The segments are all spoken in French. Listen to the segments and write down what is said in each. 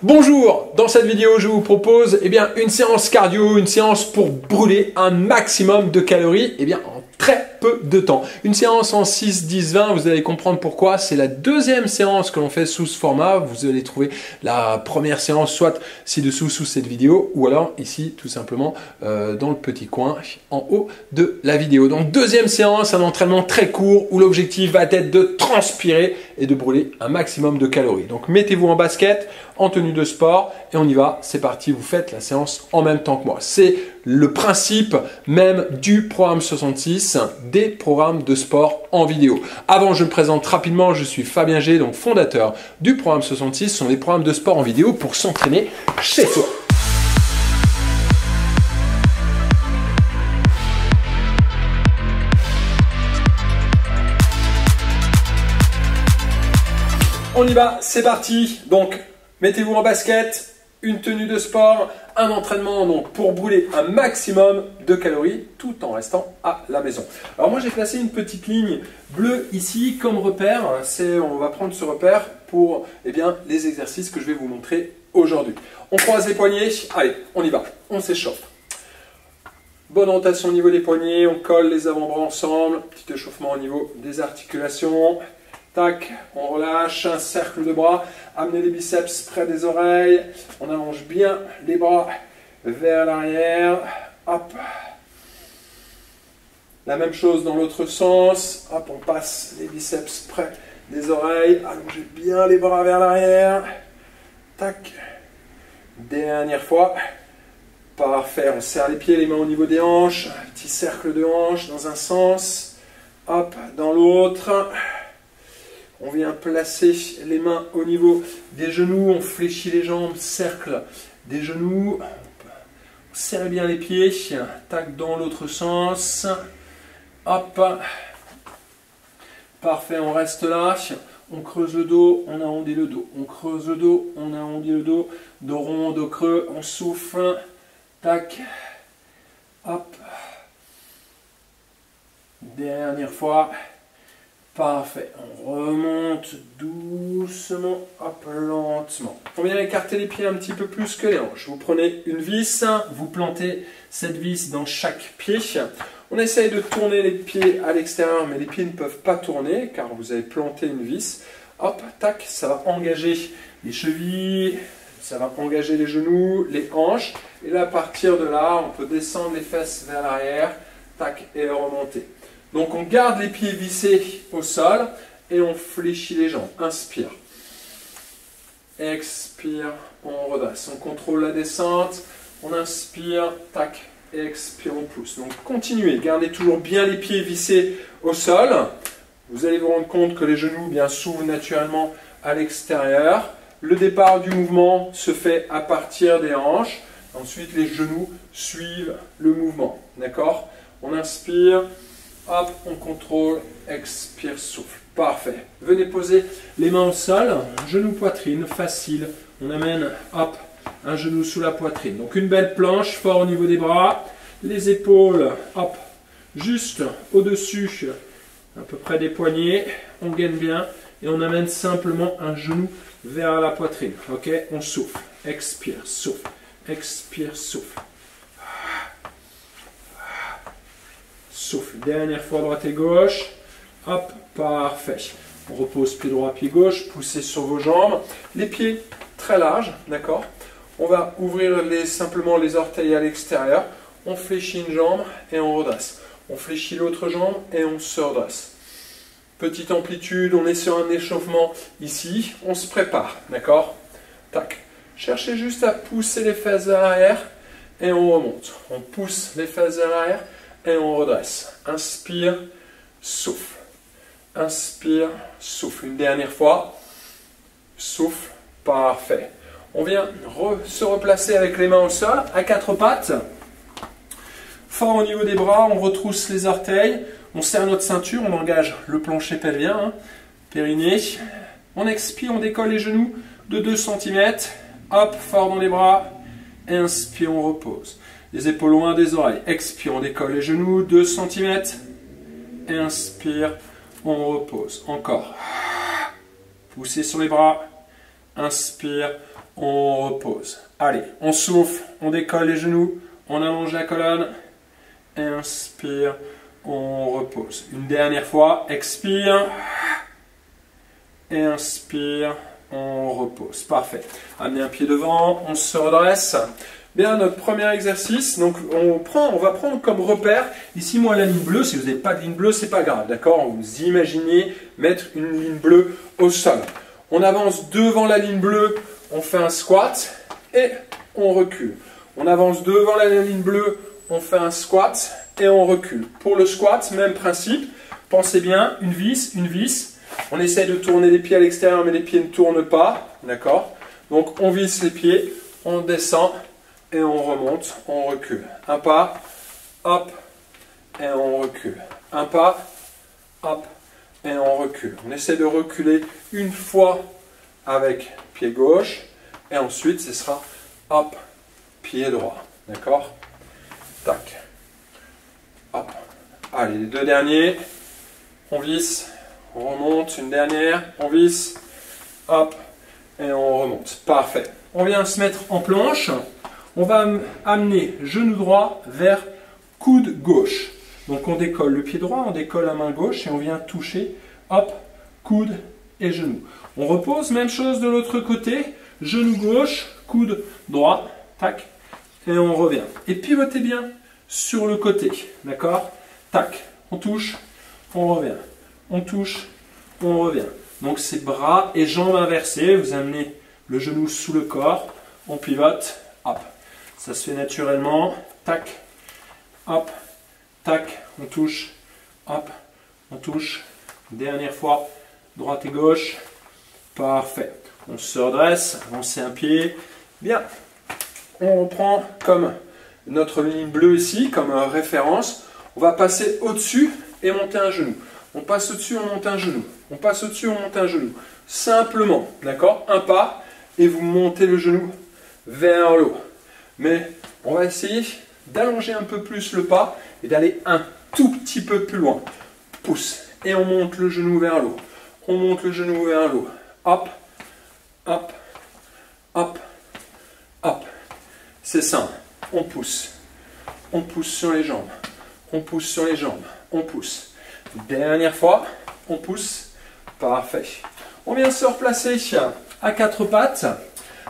Bonjour, dans cette vidéo je vous propose une séance cardio, une séance pour brûler un maximum de calories en très peu de temps. Une séance en 6, 10, 20, vous allez comprendre pourquoi. C'est la deuxième séance que l'on fait sous ce format. Vous allez trouver la première séance soit ci-dessous sous cette vidéo ou alors ici tout simplement dans le petit coin en haut de la vidéo. Donc deuxième séance, un entraînement très court où l'objectif va être de transpirer et de brûler un maximum de calories. Donc mettez-vous en basket, en tenue de sport et on y va, c'est parti, vous faites la séance en même temps que moi. C'est le principe même du programme 66, des programmes de sport en vidéo. Avant, je me présente rapidement, je suis Fabien G, donc fondateur du programme 66, ce sont des programmes de sport en vidéo pour s'entraîner chez soi. On y va, c'est parti. Donc, mettez-vous en basket, une tenue de sport, un entraînement donc, pour brûler un maximum de calories tout en restant à la maison. Alors moi, j'ai placé une petite ligne bleue ici comme repère. On va prendre ce repère pour les exercices que je vais vous montrer aujourd'hui. On croise les poignets. Allez, on y va. On s'échauffe. Bonne rotation au niveau des poignets. On colle les avant-bras ensemble. Petit échauffement au niveau des articulations. Tac, on relâche, un cercle de bras, amenez les biceps près des oreilles, on allonge bien les bras vers l'arrière, hop. La même chose dans l'autre sens, hop, on passe les biceps près des oreilles, allongez bien les bras vers l'arrière, tac. Dernière fois, parfait, on serre les pieds, les mains au niveau des hanches, un petit cercle de hanches dans un sens, hop, dans l'autre. On vient placer les mains au niveau des genoux, on fléchit les jambes, cercle des genoux, on serre bien les pieds, tac dans l'autre sens, hop, parfait, on reste là, on creuse le dos, on arrondit le dos, on creuse le dos, on arrondit le dos, dos rond, dos creux, on souffle, tac, hop, dernière fois. Parfait, on remonte doucement, hop, lentement. On vient écarter les pieds un petit peu plus que les hanches. Vous prenez une vis, vous plantez cette vis dans chaque pied. On essaye de tourner les pieds à l'extérieur, mais les pieds ne peuvent pas tourner car vous avez planté une vis. Hop, tac, ça va engager les chevilles, ça va engager les genoux, les hanches. Et là, à partir de là, on peut descendre les fesses vers l'arrière, tac, et remonter. Donc on garde les pieds vissés au sol et on fléchit les jambes. Inspire. Expire, on redresse. On contrôle la descente. On inspire, tac, expire, on pousse. Donc continuez, gardez toujours bien les pieds vissés au sol. Vous allez vous rendre compte que les genoux s'ouvrent naturellement à l'extérieur. Le départ du mouvement se fait à partir des hanches. Ensuite les genoux suivent le mouvement. D'accord? On inspire. Hop, on contrôle, expire, souffle. Parfait. Venez poser les mains au sol, genou, poitrine, facile. On amène, hop, un genou sous la poitrine. Donc une belle planche, fort au niveau des bras. Les épaules, hop, juste au-dessus, à peu près des poignets. On gaine bien et on amène simplement un genou vers la poitrine. Ok, on souffle, expire, souffle, expire, souffle. Souffle. Dernière fois, droite et gauche. Hop, parfait. On repose pied droit, pied gauche. Poussez sur vos jambes. Les pieds très larges, d'accord? On va ouvrir simplement les orteils à l'extérieur. On fléchit une jambe et on redresse. On fléchit l'autre jambe et on se redresse. Petite amplitude, on est sur un échauffement ici. On se prépare, d'accord? Tac. Cherchez juste à pousser les fesses vers l'arrière et on remonte. On pousse les fesses vers l'arrière. Et on redresse. Inspire, souffle. Inspire, souffle. Une dernière fois. Souffle. Parfait. On vient se replacer avec les mains au sol, à quatre pattes. Fort au niveau des bras, on retrousse les orteils. On serre notre ceinture, on engage le plancher pelvien, périnée. On expire, on décolle les genoux de 2 cm. Hop, fort dans les bras. Inspire, on repose. Les épaules loin des oreilles. Expire, on décolle les genoux, 2 cm. Inspire, on repose. Encore. Poussez sur les bras. Inspire, on repose. Allez, on souffle, on décolle les genoux, on allonge la colonne, inspire, on repose. Une dernière fois, expire, inspire, on repose. Parfait. Amenez un pied devant, on se redresse. Bien, notre premier exercice, donc on va prendre comme repère, ici moi la ligne bleue, si vous n'avez pas de ligne bleue, c'est pas grave, d'accord? Vous imaginez mettre une ligne bleue au sol. On avance devant la ligne bleue, on fait un squat et on recule. On avance devant la ligne bleue, on fait un squat et on recule. Pour le squat, même principe, pensez bien, une vis, on essaie de tourner les pieds à l'extérieur mais les pieds ne tournent pas, d'accord? Donc on visse les pieds, on descend, et on remonte, on recule. Un pas, hop, et on recule. Un pas, hop, et on recule. On essaie de reculer une fois avec pied gauche, et ensuite ce sera hop, pied droit. D'accord? Tac. Hop. Allez, les deux derniers. On visse, on remonte, une dernière, on visse, hop, et on remonte. Parfait. On vient se mettre en planche. On va amener genou droit vers coude gauche. Donc on décolle le pied droit, on décolle la main gauche et on vient toucher, hop, coude et genou. On repose, même chose de l'autre côté, genou gauche, coude droit, tac, et on revient. Et pivotez bien sur le côté, d'accord? Tac, on touche, on revient, on touche, on revient. Donc c'est bras et jambes inversées, vous amenez le genou sous le corps, on pivote, hop. Ça se fait naturellement, tac, hop, tac, on touche, hop, on touche. Dernière fois, droite et gauche, parfait. On se redresse, avancez un pied, bien. On reprend comme notre ligne bleue ici, comme référence. On va passer au-dessus et monter un genou. On passe au-dessus, on monte un genou. On passe au-dessus, on monte un genou. Simplement, d'accord? Un pas et vous montez le genou vers le haut. Mais on va essayer d'allonger un peu plus le pas et d'aller un tout petit peu plus loin. Pousse. Et on monte le genou vers le haut. On monte le genou vers le haut. Hop, hop, hop, hop. C'est simple. On pousse. On pousse sur les jambes. On pousse sur les jambes. On pousse. Dernière fois, on pousse. Parfait. On vient se replacer à quatre pattes.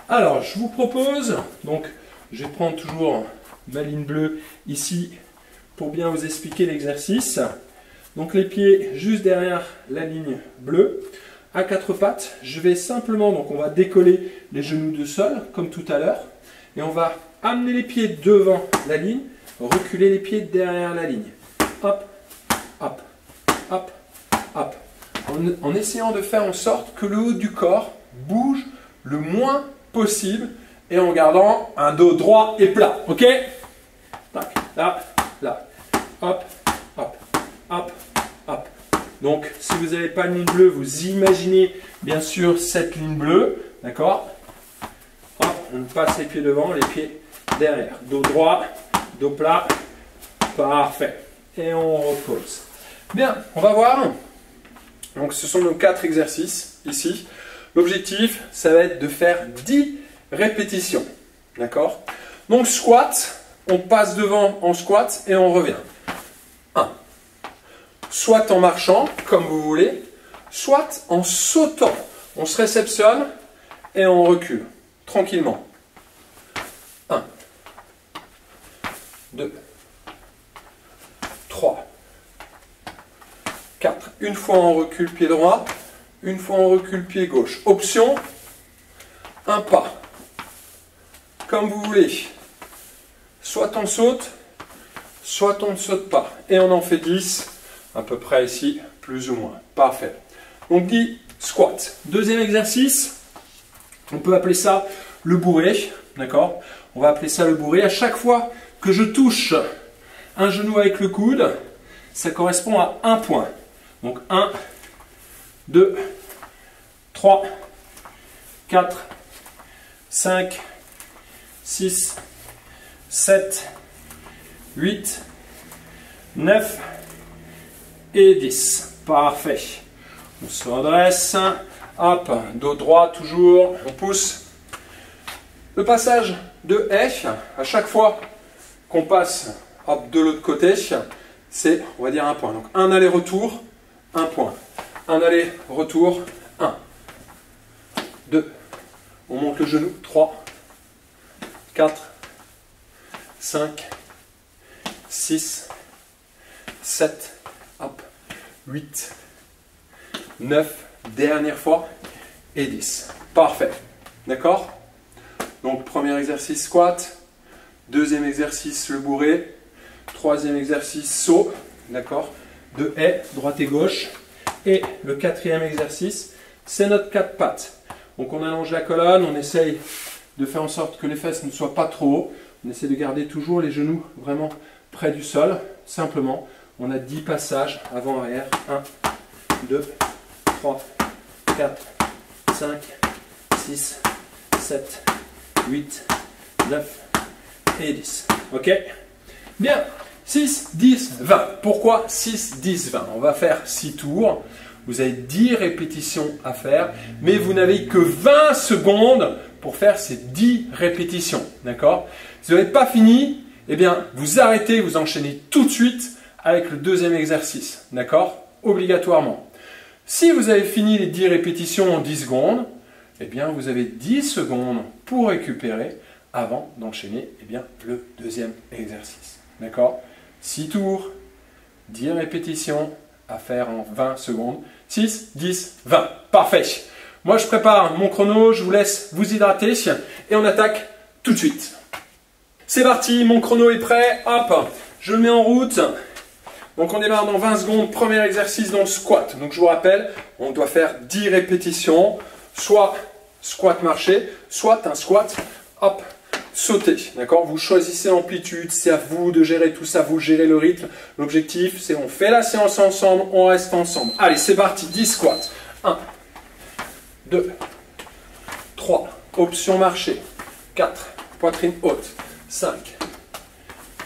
Alors, je vous propose, donc, je vais prendre toujours ma ligne bleue ici pour bien vous expliquer l'exercice. Donc les pieds juste derrière la ligne bleue. À quatre pattes, je vais simplement, donc on va décoller les genoux du sol comme tout à l'heure. Et on va amener les pieds devant la ligne, reculer les pieds derrière la ligne. Hop, hop, hop, hop. En essayant de faire en sorte que le haut du corps bouge le moins possible. Et en gardant un dos droit et plat, ok? Tac, là, là, hop, hop, hop, hop. Donc, si vous n'avez pas de ligne bleue, vous imaginez bien sûr cette ligne bleue, d'accord? Hop, on passe les pieds devant, les pieds derrière. Dos droit, dos plat, parfait. Et on repose. Bien, on va voir. Donc, ce sont nos 4 exercices ici. L'objectif, ça va être de faire 10 répétition, d'accord? Donc squat, on passe devant en squat et on revient. 1. Soit en marchant, comme vous voulez, soit en sautant. On se réceptionne et on recule, tranquillement. 1, 2, 3, 4. Une fois on recule pied droit, une fois on recule pied gauche. Option, un pas. Comme vous voulez. Soit on saute, soit on ne saute pas. Et on en fait 10, à peu près ici, plus ou moins. Parfait. Donc 10 squats. Deuxième exercice, on peut appeler ça le bourré. D'accord? On va appeler ça le bourré. À chaque fois que je touche un genou avec le coude, ça correspond à un point. Donc 1, 2, 3, 4, 5, 6, 7, 8, 9 et 10. Parfait. On se redresse. Hop, dos droit toujours. On pousse. Le passage de haie, à chaque fois qu'on passe hop, de l'autre côté, c'est, on va dire, un point. Donc un aller-retour, un point. Un aller-retour, 1. 2. On monte le genou, 3. 4. 5. 6. 7. Hop. 8. 9. Dernière fois. Et 10. Parfait. D'accord? Donc premier exercice squat. Deuxième exercice le bourré. Troisième exercice saut. D'accord? De haie, droite et gauche. Et le quatrième exercice, c'est notre 4 pattes. Donc on allonge la colonne, on essaye de faire en sorte que les fesses ne soient pas trop haut. On essaie de garder toujours les genoux vraiment près du sol. Simplement, on a 10 passages avant-arrière. 1, 2, 3, 4, 5, 6, 7, 8, 9 et 10. Ok? Bien. 6, 10, 20. Pourquoi 6, 10, 20? On va faire 6 tours. Vous avez 10 répétitions à faire, mais vous n'avez que 20 secondes pour faire ces 10 répétitions. D'accord? Si vous n'avez pas fini, eh bien, vous arrêtez, vous enchaînez tout de suite avec le deuxième exercice. D'accord? Obligatoirement. Si vous avez fini les 10 répétitions en 10 secondes, eh bien, vous avez 10 secondes pour récupérer avant d'enchaîner eh bien, le deuxième exercice. D'accord? 6 tours, 10 répétitions à faire en 20 secondes. 6, 10, 20. Parfait. Moi, je prépare mon chrono, je vous laisse vous hydrater et on attaque tout de suite. C'est parti, mon chrono est prêt. Hop, je le mets en route. Donc, on démarre dans 20 secondes. Premier exercice dans le squat. Donc, je vous rappelle, on doit faire 10 répétitions. Soit squat marché, soit un squat, hop, sauter, d'accord? Vous choisissez l'amplitude, c'est à vous de gérer tout ça, vous gérez le rythme. L'objectif, c'est on fait la séance ensemble, on reste ensemble. Allez, c'est parti, 10 squats. 1, 2, 3, option marché. 4, poitrine haute. 5,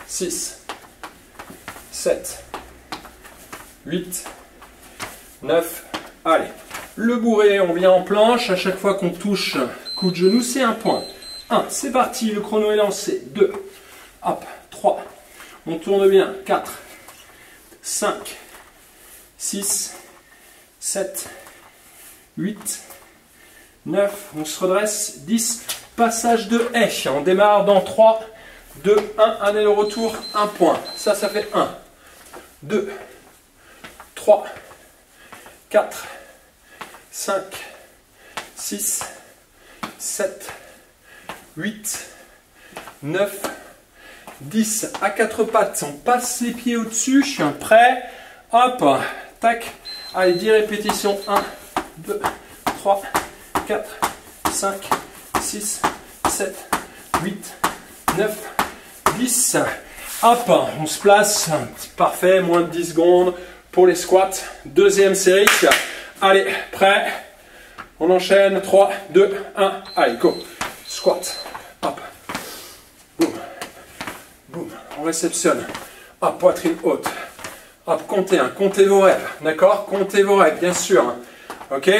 6, 7, 8, 9, allez. Le bourré, on vient en planche, à chaque fois qu'on touche coup de genou, c'est un point. 1, c'est parti, le chrono est lancé. 2, hop, 3, on tourne bien. 4, 5, 6, 7, 8, 9, on se redresse. 10, passage de haie. On démarre dans 3, 2, 1, un aller-retour, un point. Ça fait 1, 2, 3, 4, 5, 6, 7, 8, 9, 10. À 4 pattes, on passe les pieds au-dessus. Prêt. Hop, tac. Allez, 10 répétitions. 1, 2, 3, 4, 5, 6, 7, 8, 9, 10. Hop, on se place. Parfait, moins de 10 secondes pour les squats. Deuxième série. Allez, prêt. On enchaîne. 3, 2, 1. Allez, go. Squat. Hop. Boum. Boum. On réceptionne. Hop, poitrine haute. Hop, comptez, comptez vos rêves. D'accord? Comptez vos rêves, bien sûr. Ok?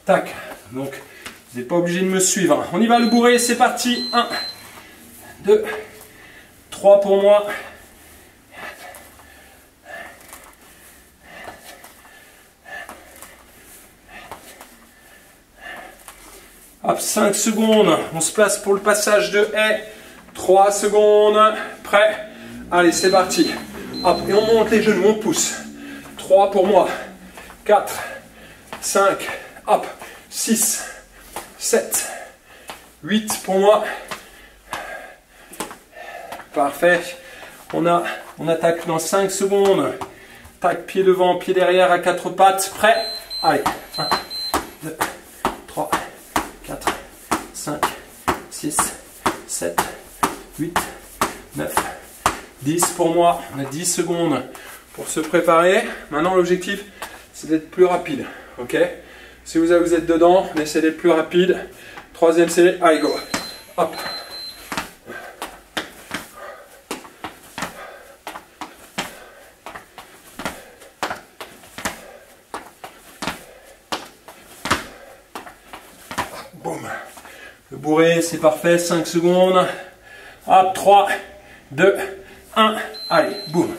Tac. Donc, vous n'êtes pas obligé de me suivre. On y va, le bourré, c'est parti. 1, 2, 3 pour moi. Hop, 5 secondes. On se place pour le passage de haie. 3 secondes. Prêt? Allez, c'est parti. Hop, et on monte les genoux, on pousse. 3 pour moi. 4, 5, hop, 6, 7, 8 pour moi. Parfait. On attaque dans 5 secondes. Tac, pied devant, pied derrière à 4 pattes. Prêt? Allez. 1, 2, 3, 4, 5, 6, 7, 8, 9, 10 pour moi. On a 10 secondes pour se préparer. Maintenant, l'objectif, c'est d'être plus rapide. Ok? Si vous êtes dedans, on essaie d'être plus rapide. Troisième série, allez, go. Hop. Boum. Le bourré, c'est parfait. 5 secondes. Hop, 3, 2, 1. Allez, boum.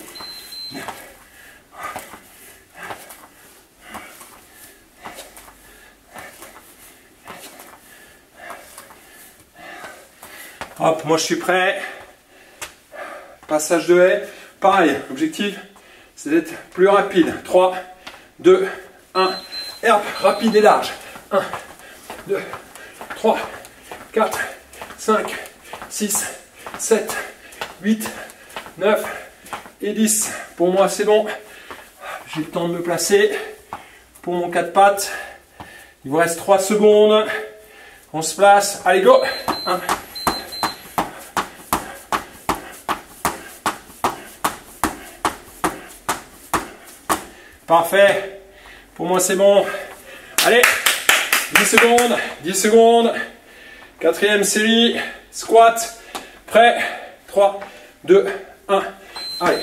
Hop, moi je suis prêt. Passage de haie. Pareil, l'objectif, c'est d'être plus rapide. 3, 2, 1. Et hop, rapide et large. 1, 2, 3, 4, 5, 6, 7, 8, 9 et 10. Pour moi, c'est bon. J'ai le temps de me placer pour mon 4 pattes. Il vous reste 3 secondes. On se place. Allez, go. 1. Parfait. Pour moi, c'est bon. Allez, 10 secondes. 10 secondes. 4e série. Squat. Prêt. 3, 2, 1. Allez.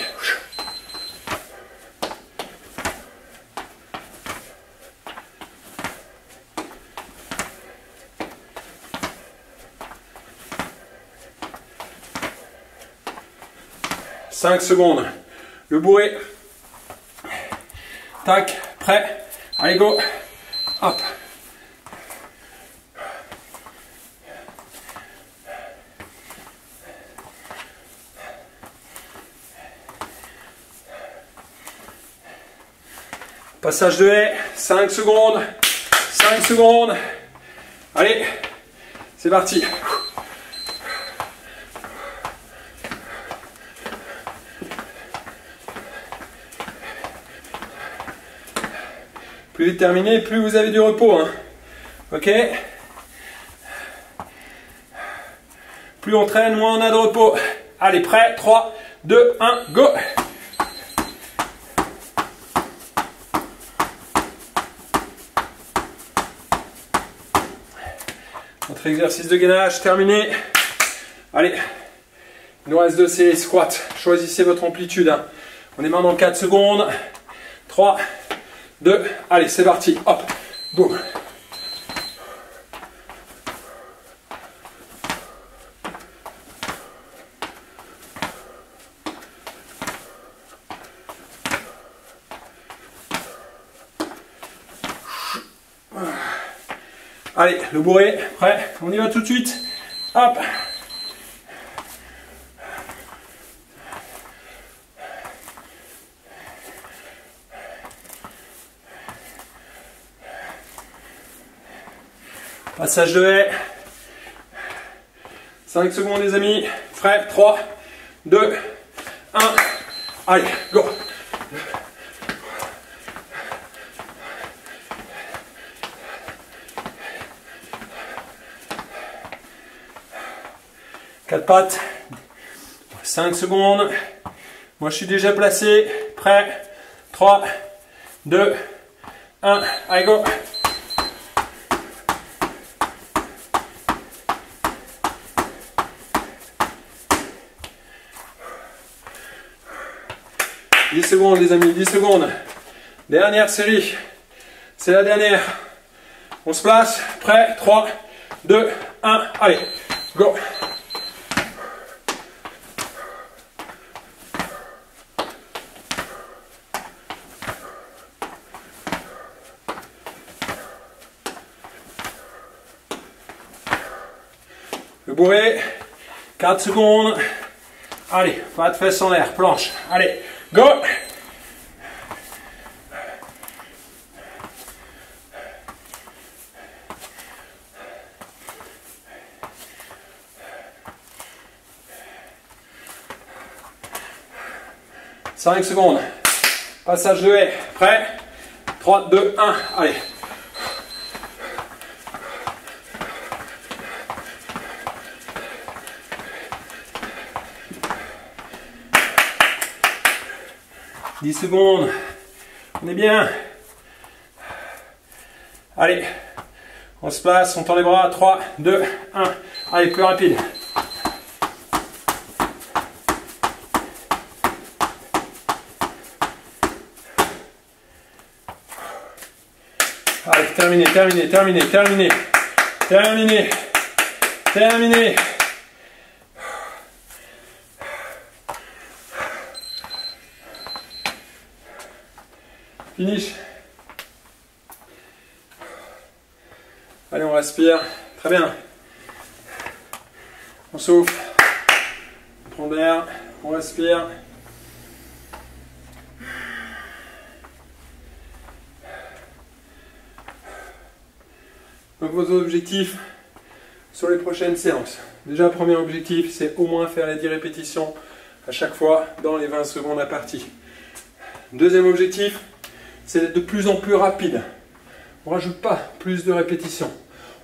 « 5 secondes. Le bourré. Tac. Prêt. Allez, go. Hop. Passage de haie. 5 secondes. 5 secondes. Allez. C'est parti. Plus vite terminé, plus vous avez du repos. Hein. Ok. Plus on traîne, moins on a de repos. Allez, prêt. 3, 2, 1, go. Notre exercice de gainage terminé. Allez, il nous reste 2 séries squats. Choisissez votre amplitude. Hein. On est maintenant 4 secondes. 3, 2, allez, c'est parti. Hop, boum. Allez, le bourré, prêt, on y va tout de suite. Hop. Passage de haie. 5 secondes les amis. Prêt, 3, 2, 1. Allez, go. Quatre pattes. 5 secondes. Moi je suis déjà placé. Prêt, 3, 2, 1. Allez, go. « 10 secondes les amis, 10 secondes. Dernière série. C'est la dernière. On se place. Prêt, 3, 2, 1. Allez, go. Le bourré. 4 secondes. Allez, pas de fesses en l'air. Planche. Allez, go. « 5 secondes. Passage de haie. Prêt? 3, 2, 1. Allez. « 10 secondes. On est bien. Allez. On se place, on tend les bras. 3, 2, 1. Allez, plus rapide. Allez, terminé, terminé, terminé, terminé. Terminé. Terminé. Finish. Allez, on respire. Très bien. On souffle. On prend l'air. On respire. Donc vos objectifs sur les prochaines séances. Déjà, premier objectif, c'est au moins faire les 10 répétitions à chaque fois dans les 20 secondes à partie. Deuxième objectif, c'est d'être de plus en plus rapide. On ne rajoute pas plus de répétitions.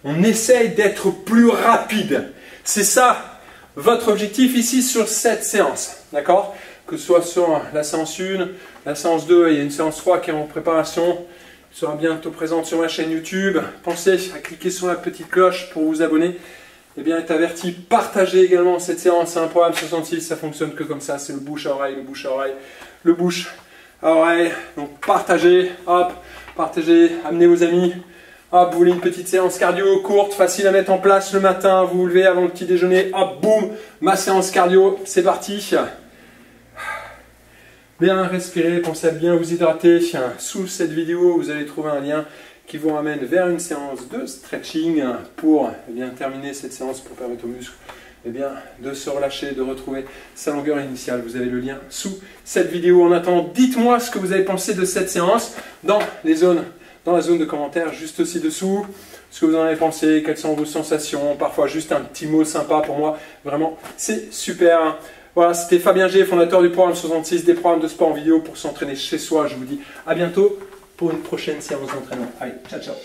On essaye d'être plus rapide. C'est ça votre objectif ici sur cette séance. D'accord? Que ce soit sur la séance 1, la séance 2, il y a une séance 3 qui est en préparation. Sera bientôt présente sur ma chaîne YouTube. Pensez à cliquer sur la petite cloche pour vous abonner et bien être averti. Partagez également cette séance. C'est un programme 66, ça fonctionne que comme ça. C'est le bouche à oreille, le bouche à oreille, le bouche à oreille. Donc partagez, hop, partagez, amenez vos amis. Hop, vous voulez une petite séance cardio courte, facile à mettre en place le matin. Vous vous levez avant le petit déjeuner. Hop, boum, ma séance cardio. C'est parti. Bien respirer, pensez à bien vous hydrater. Sous cette vidéo, vous allez trouver un lien qui vous ramène vers une séance de stretching pour bien terminer cette séance, pour permettre aux muscles de se relâcher, de retrouver sa longueur initiale. Vous avez le lien sous cette vidéo. En attendant, dites-moi ce que vous avez pensé de cette séance dans la zone de commentaires juste ci-dessous. Ce que vous en avez pensé, quelles sont vos sensations, parfois juste un petit mot sympa pour moi. Vraiment, c'est super. Voilà, c'était Fabien G, fondateur du programme 66, des programmes de sport en vidéo pour s'entraîner chez soi. Je vous dis à bientôt pour une prochaine séance d'entraînement. Allez, ciao, ciao.